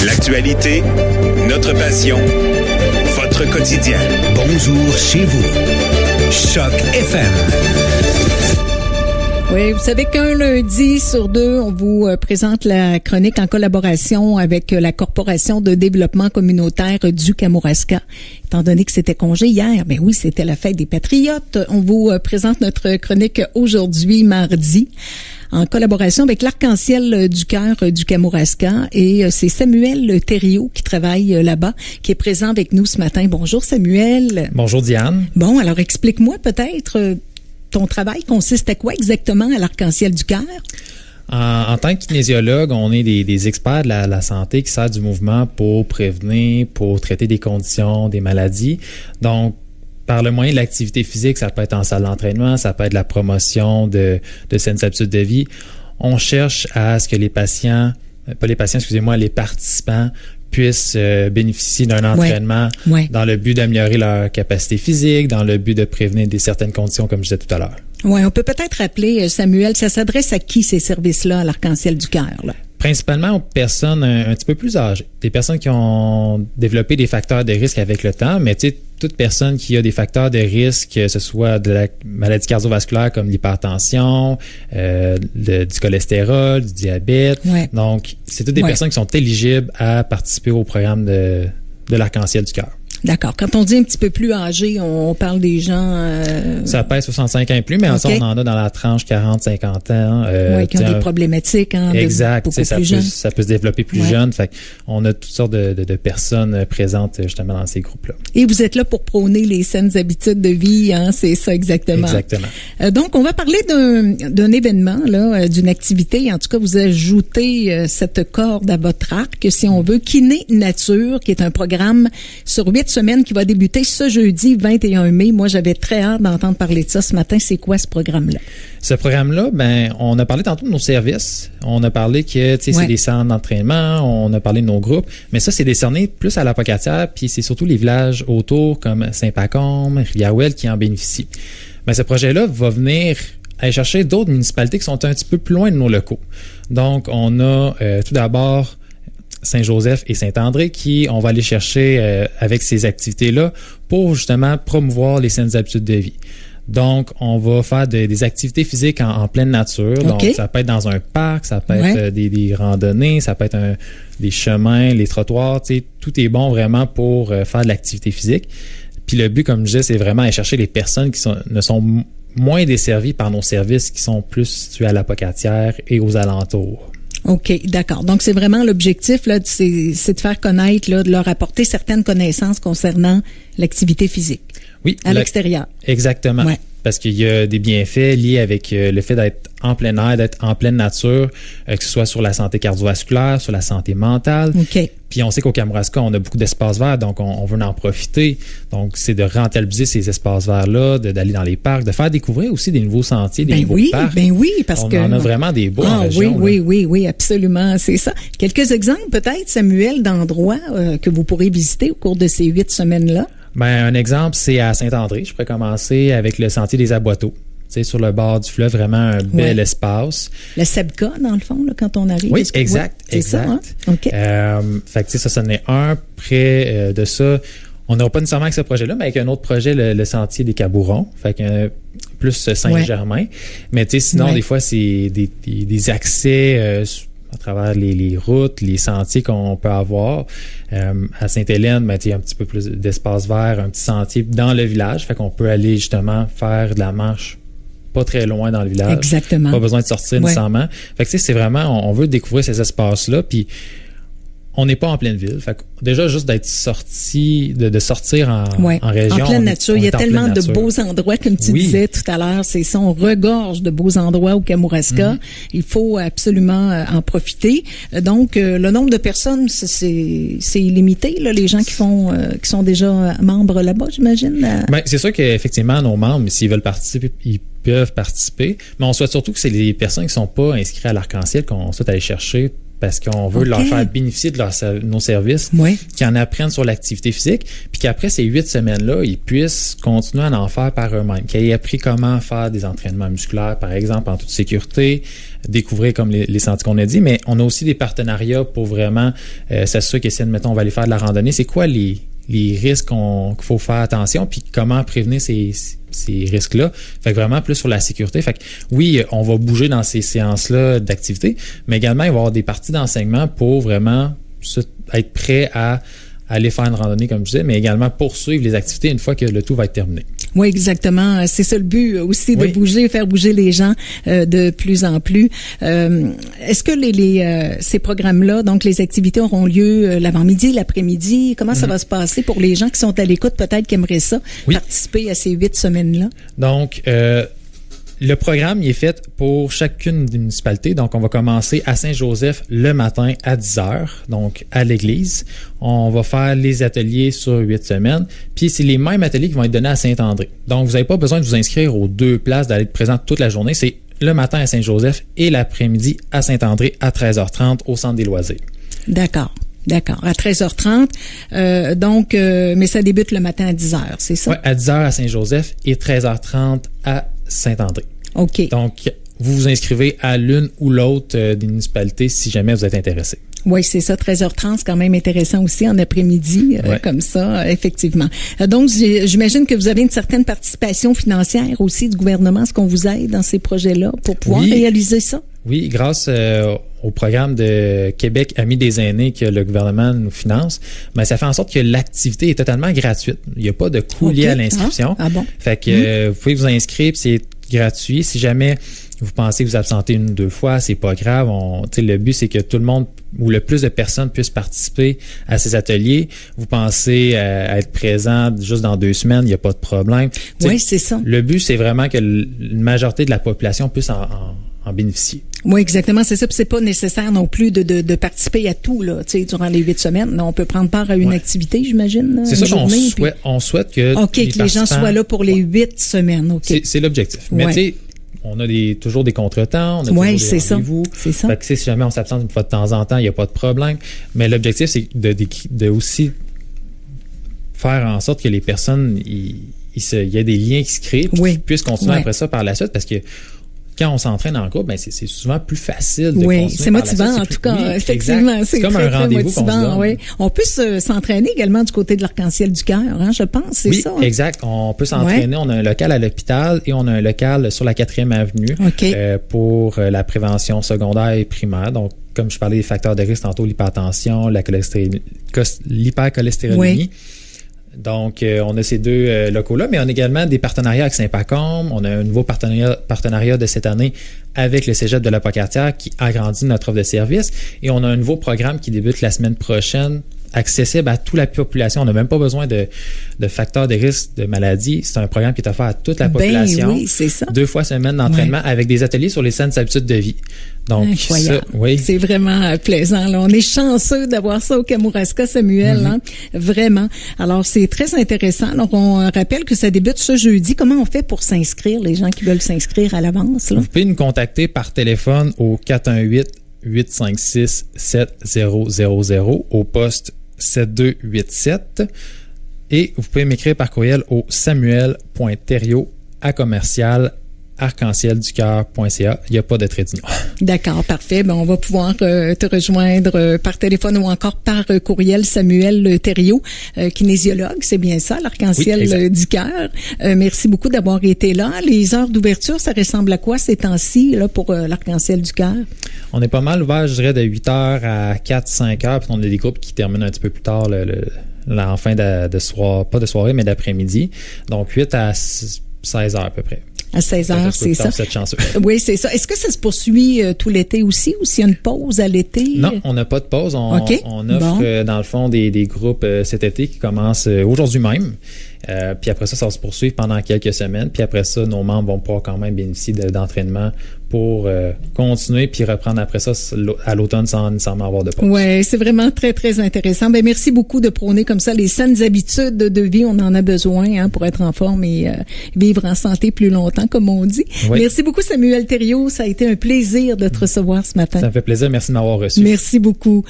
L'actualité, notre passion, votre quotidien. Bonjour chez vous. Choc FM. Oui, vous savez qu'un lundi sur deux, on vous présente la chronique en collaboration avec la Corporation de développement communautaire du Kamouraska. Étant donné que c'était congé hier, ben oui, c'était la fête des Patriotes. On vous présente notre chronique aujourd'hui, mardi, en collaboration avec l'Arc-en-Ciel du Cœur du Kamouraska. Et c'est Samuel Thériault qui travaille là-bas, qui est présent avec nous ce matin. Bonjour Samuel. Bonjour Diane. Bon, alors explique-moi peut-être... ton travail consiste à quoi exactement à l'Arc-en-Ciel du Cœur? En tant que kinésiologue, on est des experts de la santé qui servent du mouvement pour prévenir, pour traiter des conditions, des maladies. Donc, par le moyen de l'activité physique, ça peut être en salle d'entraînement, ça peut être la promotion de saines habitudes de vie. On cherche à ce que les participants puissent bénéficier d'un entraînement dans le but d'améliorer leur capacité physique, dans le but de prévenir certaines conditions, comme je disais tout à l'heure. Oui, on peut peut-être rappeler, Samuel, ça s'adresse à qui ces services-là à l'Arc-en-Ciel du Cœur, là? Principalement aux personnes un petit peu plus âgées, des personnes qui ont développé des facteurs de risque avec le temps, mais tu sais, toute personne qui a des facteurs de risque, que ce soit de la maladie cardiovasculaire comme l'hypertension, du cholestérol, du diabète. Ouais. Donc, c'est toutes des personnes qui sont éligibles à participer au programme de l'Arc-en-Ciel du Cœur. D'accord. Quand on dit un petit peu plus âgé, on parle des gens... Ça pèse 65 ans et plus, mais on en a dans la tranche 40-50 ans. Oui, qui ont des problématiques. Exact. Ça peut se développer plus jeune. Fait on a toutes sortes de personnes présentes justement dans ces groupes-là. Et vous êtes là pour prôner les saines habitudes de vie, hein? C'est ça exactement. Exactement. Donc, on va parler d'un événement, là, d'une activité. En tout cas, vous ajoutez cette corde à votre arc, si on veut, Kiné Nature, qui est un programme sur 8 semaine qui va débuter ce jeudi 21 mai. Moi, j'avais très hâte d'entendre parler de ça ce matin. C'est quoi ce programme-là? Ce programme-là, on a parlé tantôt de nos services. On a parlé que c'est des centres d'entraînement. On a parlé de nos groupes. Mais ça, c'est décerné plus à la Pocatière. Puis c'est surtout les villages autour comme Saint-Pacôme, Rivière-Ouelle qui en bénéficient. Mais ce projet-là va venir aller chercher d'autres municipalités qui sont un petit peu plus loin de nos locaux. Donc, on a tout d'abord Saint-Joseph et Saint-André qui on va aller chercher avec ces activités-là pour justement promouvoir les saines habitudes de vie. Donc, on va faire des activités physiques en pleine nature. Okay. Donc, ça peut être dans un parc, ça peut être des randonnées, ça peut être des chemins, les trottoirs. Tout est bon vraiment pour faire de l'activité physique. Puis le but, comme je disais, c'est vraiment aller chercher les personnes qui ne sont moins desservies par nos services qui sont plus situés à la Pocatière et aux alentours. OK, d'accord. Donc, c'est vraiment l'objectif, là, c'est de faire connaître, là, de leur apporter certaines connaissances concernant l'activité physique. Oui. À l'extérieur. Exactement. Ouais. Parce qu'il y a des bienfaits liés avec le fait d'être en plein air, d'être en pleine nature, que ce soit sur la santé cardiovasculaire, sur la santé mentale. OK. Puis on sait qu'au Kamouraska, on a beaucoup d'espaces verts, donc on veut en profiter. Donc, c'est de rentabiliser ces espaces verts-là, d'aller dans les parcs, de faire découvrir aussi des nouveaux sentiers, des nouveaux parcs. Ben oui, parce que... On en a vraiment des beaux en région. Oui, absolument, c'est ça. Quelques exemples peut-être, Samuel, d'endroits que vous pourrez visiter au cours de ces 8 semaines-là? Un exemple, c'est à Saint-André. Je pourrais commencer avec le sentier des Aboiteaux. Sur le bord du fleuve, vraiment un bel espace. Le Sebka, dans le fond, là, quand on arrive. Oui, exact. C'est ça, hein? OK. Fait que ça en est un. Près de ça, on n'aura pas nécessairement avec ce projet-là, mais avec un autre projet, le sentier des Cabourons. Fait que plus Saint-Germain. Mais sinon, des fois, c'est des accès... à travers les routes, les sentiers qu'on peut avoir. À Sainte-Hélène, il y a un petit peu plus d'espace vert, un petit sentier dans le village. Fait qu'on peut aller justement faire de la marche pas très loin dans le village. Exactement. Pas besoin de sortir nécessairement. Fait que c'est vraiment, on veut découvrir ces espaces-là. Puis on n'est pas en pleine ville. Fait que déjà, juste d'être sorti, de sortir en région. En pleine nature. Il y a tellement de beaux endroits, comme tu disais tout à l'heure. C'est ça, on regorge de beaux endroits au Kamouraska. Il faut absolument en profiter. Donc, le nombre de personnes, c'est illimité, là, les gens qui sont déjà membres là-bas, j'imagine. C'est sûr qu'effectivement, nos membres, s'ils veulent participer, ils peuvent participer. Mais on souhaite surtout que c'est les personnes qui ne sont pas inscrites à l'Arc-en-Ciel qu'on souhaite aller chercher parce qu'on veut leur faire bénéficier de nos services, qu'ils en apprennent sur l'activité physique, puis qu'après ces 8 semaines-là, ils puissent continuer à en faire par eux-mêmes, qu'ils aient appris comment faire des entraînements musculaires, par exemple, en toute sécurité, découvrir comme les sentiers qu'on a dit, mais on a aussi des partenariats pour vraiment s'assurer que si, admettons, on va aller faire de la randonnée, c'est quoi les risques qu'il faut faire attention, puis comment prévenir ces risques-là. Fait que vraiment plus sur la sécurité. Fait que oui, on va bouger dans ces séances-là d'activité, mais également, il va y avoir des parties d'enseignement pour vraiment être prêt à aller faire une randonnée, comme je disais, mais également poursuivre les activités une fois que le tout va être terminé. Oui, exactement. C'est ça le but aussi, de bouger, faire bouger les gens de plus en plus. Est-ce que ces programmes-là, donc les activités auront lieu l'avant-midi, l'après-midi? Comment ça va se passer pour les gens qui sont à l'écoute, peut-être qui aimeraient ça, participer à ces 8 semaines-là? Donc, le programme il est fait pour chacune des municipalités. Donc, on va commencer à Saint-Joseph le matin à 10h, donc à l'église. On va faire les ateliers sur 8 semaines. Puis, c'est les mêmes ateliers qui vont être donnés à Saint-André. Donc, vous n'avez pas besoin de vous inscrire aux 2 places, d'aller être présent toute la journée. C'est le matin à Saint-Joseph et l'après-midi à Saint-André à 13h30 au Centre des loisirs. D'accord, à 13h30. Mais ça débute le matin à 10h, c'est ça? Oui, à 10h à Saint-Joseph et 13h30 à Saint-André. OK. Donc, vous vous inscrivez à l'une ou l'autre des municipalités si jamais vous êtes intéressé. Oui, c'est ça. 13h30, c'est quand même intéressant aussi en après-midi, comme ça, effectivement. Donc, j'imagine que vous avez une certaine participation financière aussi du gouvernement. Est-ce qu'on vous aide dans ces projets-là pour pouvoir réaliser ça? Oui, grâce au programme de Québec Amis des aînés que le gouvernement nous finance, ben, ça fait en sorte que l'activité est totalement gratuite. Il n'y a pas de coût lié à l'inscription. Ah bon? Fait que vous pouvez vous inscrire, puis c'est gratuit. Si jamais vous pensez vous absenter 1 ou 2 fois, c'est pas grave. Le but, c'est que tout le monde ou le plus de personnes puissent participer à ces ateliers. Vous pensez à être présent juste dans 2 semaines, il n'y a pas de problème. Oui, c'est ça. Le but, c'est vraiment que une majorité de la population puisse en bénéficier. Oui, exactement, c'est ça. Puis c'est pas nécessaire non plus de participer à tout là, durant les 8 semaines. Non, on peut prendre part à une activité, j'imagine. C'est ça qu'on souhaite que les gens soient là pour les 8 semaines. Okay. C'est l'objectif. Mais tu sais, on a toujours des contretemps, on a toujours des rendez-vous. C'est ça. Fait que si jamais on s'absente une fois de temps en temps, il n'y a pas de problème. Mais l'objectif, c'est de aussi faire en sorte que les personnes, il y a des liens qui se créent, puis qu'ils puissent continuer après ça par la suite, parce que quand on s'entraîne en groupe, ben c'est souvent plus facile de continuer. Oui, c'est motivant en tout cas. Effectivement, c'est comme très, un rendez-vous très motivant. Oui. On peut s'entraîner également du côté de l'Arc-en-Ciel du Cœur, je pense, c'est ça. Oui, exact. On peut s'entraîner. On a un local à l'hôpital et on a un local sur la 4e avenue pour la prévention secondaire et primaire. Donc, comme je parlais des facteurs de risque tantôt, l'hypertension, l'hypercholestérolémie. Donc, on a ces 2 locaux-là, mais on a également des partenariats avec Saint-Pacôme. On a un nouveau partenariat de cette année avec le Cégep de la Pocatière qui agrandit notre offre de services. Et on a un nouveau programme qui débute la semaine prochaine, accessible à toute la population. On n'a même pas besoin de facteurs de risque de maladie. C'est un programme qui est offert à toute la population. Oui, c'est ça. 2 fois semaine d'entraînement avec des ateliers sur les saines habitudes de vie. Donc, incroyable. C'est vraiment plaisant. Là. On est chanceux d'avoir ça au Kamouraska, Samuel. Vraiment. Alors, c'est très intéressant. Alors, on rappelle que ça débute ce jeudi. Comment on fait pour s'inscrire, les gens qui veulent s'inscrire à l'avance? Là? Vous pouvez nous contacter par téléphone au 418-856-7000 au poste 7287 et vous pouvez m'écrire par courriel au samuel.thériault@arc-en-ciel-du-cœur.ca. Il n'y a pas de trait d'union. D'accord, parfait. Ben, on va pouvoir te rejoindre par téléphone ou encore par courriel. Samuel Thériault, kinésiologue, c'est bien ça, l'Arc-en-Ciel du Cœur. Merci beaucoup d'avoir été là. Les heures d'ouverture, ça ressemble à quoi ces temps-ci là, pour l'Arc-en-Ciel du Cœur? On est pas mal ouvert, je dirais, de 8h à 4-5h, puis on a des groupes qui terminent un petit peu plus tard en fin de soirée, pas de soirée, mais d'après-midi. Donc 8 à 16h à peu près. À 16h, c'est ça. Oui, c'est ça. Est-ce que ça se poursuit tout l'été aussi ou s'il y a une pause à l'été? Non, on n'a pas de pause. On offre, dans le fond, des groupes cet été qui commencent aujourd'hui même. Puis après ça va se poursuivre pendant quelques semaines. Puis après ça, nos membres vont pouvoir quand même bénéficier d'entraînement pour continuer puis reprendre après ça à l'automne sans nécessairement avoir de pause. Ouais, c'est vraiment très, très intéressant. Ben, merci beaucoup de prôner comme ça les saines habitudes de vie. On en a besoin pour être en forme et vivre en santé plus longtemps, comme on dit. Oui. Merci beaucoup, Samuel Thériault. Ça a été un plaisir de te recevoir ce matin. Ça me fait plaisir. Merci de m'avoir reçu. Merci beaucoup.